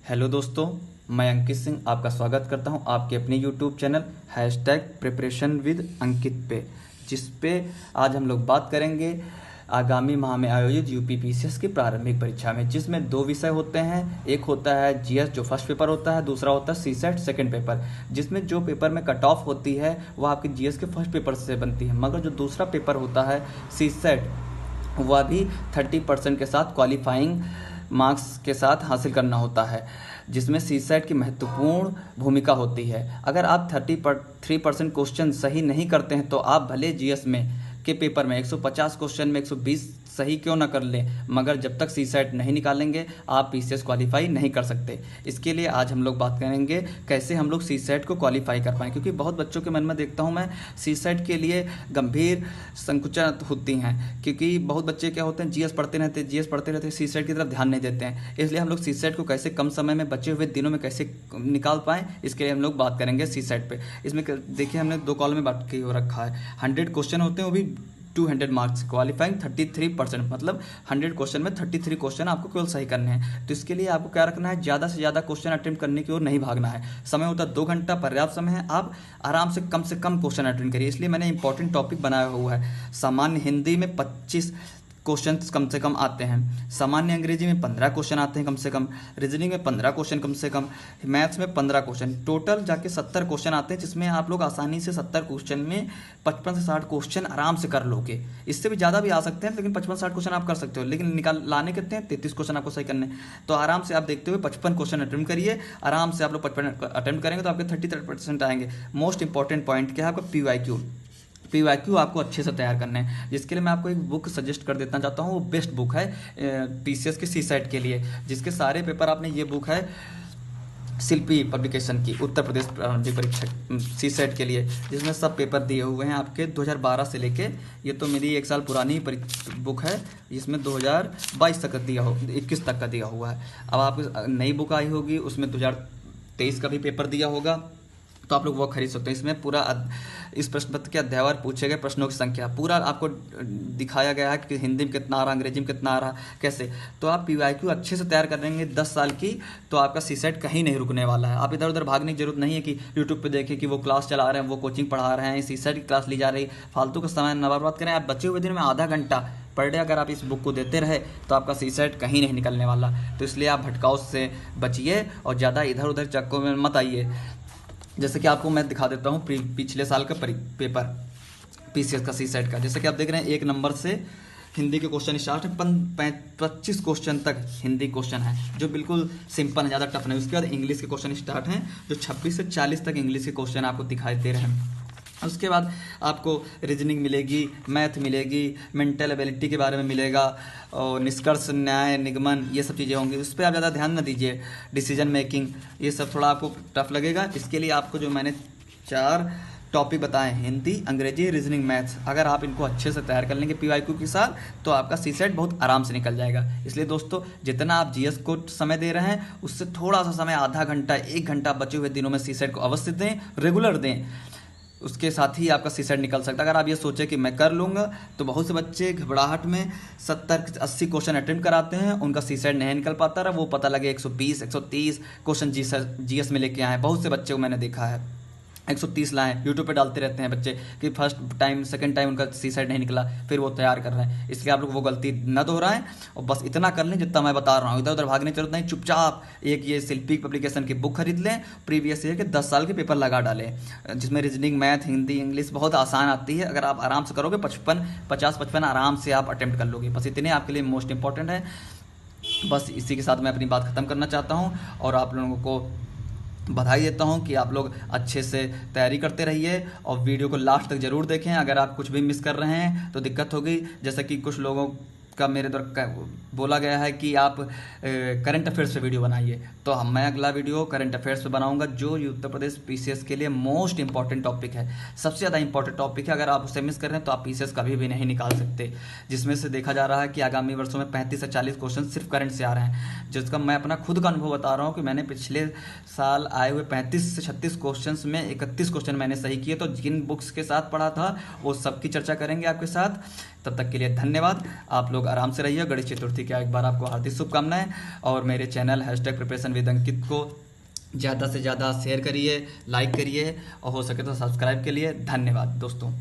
Hello दोस्तों, मैं अंकित सिंह आपका स्वागत करता हूं आपके अपने यूट्यूब चैनल #प्रिपरेशन विद अंकित पे, जिस पे आज हम लोग बात करेंगे आगामी माह में आयोजित यूपीपीसीएस की प्रारंभिक परीक्षा में, जिसमें दो विषय होते हैं। एक होता है जीएस जो फर्स्ट पेपर होता है, दूसरा होता है सीसेट सेकंड पेपर, जिसमें जो पेपर में कट ऑफ होती है वह आपके जीएस के फर्स्ट पेपर से बनती है, मगर जो दूसरा पेपर होता है सीसेट वह भी 30% के साथ क्वालिफाइंग मार्क्स के साथ हासिल करना होता है, जिसमें सीसेट की महत्वपूर्ण भूमिका होती है। अगर आप 33% क्वेश्चन सही नहीं करते हैं तो आप भले जीएस में के पेपर में 150 क्वेश्चन में 120 सही क्यों ना कर लें, मगर जब तक सीसेट नहीं निकालेंगे आप पीसीएस क्वालिफाई नहीं कर सकते। इसके लिए आज हम लोग बात करेंगे कैसे हम लोग सीसेट को क्वालिफाई कर पाएँ, क्योंकि बहुत बच्चों के मन में देखता हूँ मैं सीसेट के लिए गंभीर संकुचन होती हैं, क्योंकि बहुत बच्चे क्या होते हैं जीएस पढ़ते रहते सीसेट की तरफ ध्यान नहीं देते हैं। इसलिए हम लोग सीसेट को कैसे कम समय में बचे हुए दिनों में कैसे निकाल पाएँ, इसके लिए हम लोग बात करेंगे सीसेट पे। इसमें देखिए हमने दो कॉलम में बांट के हो रखा है। 100 क्वेश्चन होते हैं, वो भी 200 मार्क्स, क्वालिफाइंग 33%, मतलब 100 क्वेश्चन में 33 क्वेश्चन आपको केवल सही करने हैं। तो इसके लिए आपको क्या रखना है, ज़्यादा से ज़्यादा क्वेश्चन अटेम्प्ट करने की ओर नहीं भागना है। समय होता है 2 घंटा, पर्याप्त समय है, आप आराम से कम क्वेश्चन अटेम्प्ट करिए। इसलिए मैंने इंपॉर्टेंट टॉपिक बनाया हुआ है। सामान्य हिंदी में 25 क्वेश्चन कम से कम आते हैं, सामान्य अंग्रेजी में 15 क्वेश्चन आते हैं कम से कम, रीजनिंग में 15 क्वेश्चन कम से कम, मैथ्स में 15 क्वेश्चन, टोटल जाके 70 क्वेश्चन आते हैं, जिसमें आप लोग आसानी से 70 क्वेश्चन में 55 से 60 क्वेश्चन आराम से कर लोगे। इससे भी ज़्यादा भी आ सकते हैं, लेकिन 55-60 क्वेश्चन आप कर सकते हो, लेकिन लाने कितने हैं, 33 क्वेश्चन आपको सही करने। तो आराम से आप देखते हुए 55 क्वेश्चन अटेम्प्ट करिए। आराम से आप लोग 55 अटेम्प्ट करेंगे तो आपके 33% आएंगे। मोस्ट इंपॉर्टेंट पॉइंट क्या है, आपका पीवाईक्यू आपको अच्छे से तैयार करना है, जिसके लिए मैं आपको एक बुक सजेस्ट कर देना चाहता हूँ। वो बेस्ट बुक है पीसीएस के सीसेट के लिए, जिसके सारे पेपर आपने, ये बुक है शिल्पी पब्लिकेशन की, उत्तर प्रदेश प्रारंभिक परीक्षा सीसेट के लिए, जिसमें सब पेपर दिए हुए हैं आपके 2012 से लेके। ये तो मेरी 1 साल पुरानी बुक है, जिसमें 2022 तक दिया हो, 21 तक का दिया हुआ है। अब आप नई बुक आई होगी, उसमें 2023 का भी पेपर दिया होगा, तो आप लोग वो खरीद सकते हैं। इसमें पूरा इस प्रश्न पत्र के अध्यायवार पूछे गए प्रश्नों की संख्या पूरा आपको दिखाया गया है कि हिंदी में कितना आ रहा, अंग्रेजी में कितना आ रहा, कैसे। तो आप पीवाईक्यू अच्छे से तैयार कर लेंगे 10 साल की, तो आपका सीसेट कहीं नहीं रुकने वाला है। आप इधर उधर भागने की जरूरत नहीं है कि यूट्यूब पे देखें कि वो क्लास चला रहे हैं, वो कोचिंग पढ़ा रहे हैं, सीसेट की क्लास ली जा रही, फालतू का समय न बर्बाद करें। आप बचे हुए दिन में आधा घंटा पर डे अगर आप इस बुक को देते रहे तो आपका सीसेट कहीं नहीं निकलने वाला। तो इसलिए आप भटकाव से बचिए और ज़्यादा इधर उधर चक्कों में मत आइए। जैसे कि आपको मैं दिखा देता हूँ पिछले साल का पेपर पीसीएस का सीसेट का। जैसे कि आप देख रहे हैं 1 नंबर से हिंदी के क्वेश्चन स्टार्ट है, 25 क्वेश्चन तक हिंदी क्वेश्चन है, जो बिल्कुल सिंपल है, ज़्यादा टफ नहीं। उसके बाद इंग्लिश के क्वेश्चन स्टार्ट हैं, जो 26 से 40 तक इंग्लिश के क्वेश्चन आपको दिखाई दे रहे हैं। उसके बाद आपको रीजनिंग मिलेगी, मैथ मिलेगी, मेंटल एबिलिटी के बारे में मिलेगा, और निष्कर्ष, न्याय, निगमन, ये सब चीज़ें होंगी। उस पर आप ज़्यादा ध्यान न दीजिए। डिसीजन मेकिंग, ये सब थोड़ा आपको टफ लगेगा। इसके लिए आपको जो मैंने 4 टॉपिक बताए, हिंदी, अंग्रेजी, रीजनिंग, मैथ्स, अगर आप इनको अच्छे से तैयार कर लेंगे पीवाईक्यू के साथ, तो आपका सीसेट बहुत आराम से निकल जाएगा। इसलिए दोस्तों, जितना आप जीएस को समय दे रहे हैं, उससे थोड़ा सा समय, आधा घंटा 1 घंटा बचे हुए दिनों में सीसेट को अवश्य दें, रेगुलर दें। उसके साथ ही आपका सीसेट निकल सकता है। अगर आप ये सोचें कि मैं कर लूँगा, तो बहुत से बच्चे घबराहट में 70-80 क्वेश्चन अटेम्प्ट कराते हैं, उनका सीसेट नहीं निकल पाता रहा, वो पता लगे 120 130 क्वेश्चन जीएस में लेके आए हैं। बहुत से बच्चे को मैंने देखा है 130 लाए, यूट्यूब पे डालते रहते हैं बच्चे कि फर्स्ट टाइम सेकंड टाइम उनका सीसेट नहीं निकला, फिर वो तैयार कर रहे हैं। इसलिए आप लोग वो गलती न दोहराएं और बस इतना कर लें जितना मैं बता रहा हूँ। इधर उधर भागने की जरूरत नहीं, चुपचाप एक ये शिल्पी पब्लिकेशन की बुक खरीद लें, प्रीवियस ईयर के 10 साल के पेपर लगा डालें, जिसमें रीजनिंग, मैथ, हिंदी, इंग्लिश बहुत आसान आती है। अगर आप आराम से करोगे 50-55 आराम से आप अटेम्प्ट कर लोगे। बस इतने आपके लिए मोस्ट इंपॉर्टेंट है। बस इसी के साथ मैं अपनी बात ख़त्म करना चाहता हूँ और आप लोगों को बधाई देता हूं कि आप लोग अच्छे से तैयारी करते रहिए और वीडियो को लास्ट तक ज़रूर देखें। अगर आप कुछ भी मिस कर रहे हैं तो दिक्कत होगी। जैसे कि कुछ लोगों का मेरे द्वारा बोला गया है कि आप करंट अफेयर्स पे वीडियो बनाइए, तो मैं अगला वीडियो करंट अफेयर्स पे बनाऊंगा, जो उत्तर प्रदेश पीसीएस के लिए मोस्ट इंपॉर्टेंट टॉपिक है, सबसे ज़्यादा इंपॉर्टेंट टॉपिक है। अगर आप उसे मिस कर रहे हैं तो आप पीसीएस कभी भी नहीं निकाल सकते। जिसमें से देखा जा रहा है कि आगामी वर्षों में 35 से 40 क्वेश्चन सिर्फ करंट से आ रहे हैं, जिसका मैं अपना खुद का अनुभव बता रहा हूँ कि मैंने पिछले साल आए हुए 35 से 36 क्वेश्चन में 31 क्वेश्चन मैंने सही किए। तो जिन बुक्स के साथ पढ़ा था वो सबकी चर्चा करेंगे आपके साथ। तब तक के लिए धन्यवाद। आप लोग आराम से रहिए। गणेश चतुर्थी की एक बार आपको हार्दिक शुभकामनाएं। और मेरे चैनल #प्रिपरेशन विद अंकित को ज़्यादा से ज़्यादा शेयर करिए, लाइक करिए और हो सके तो सब्सक्राइब के लिए धन्यवाद दोस्तों।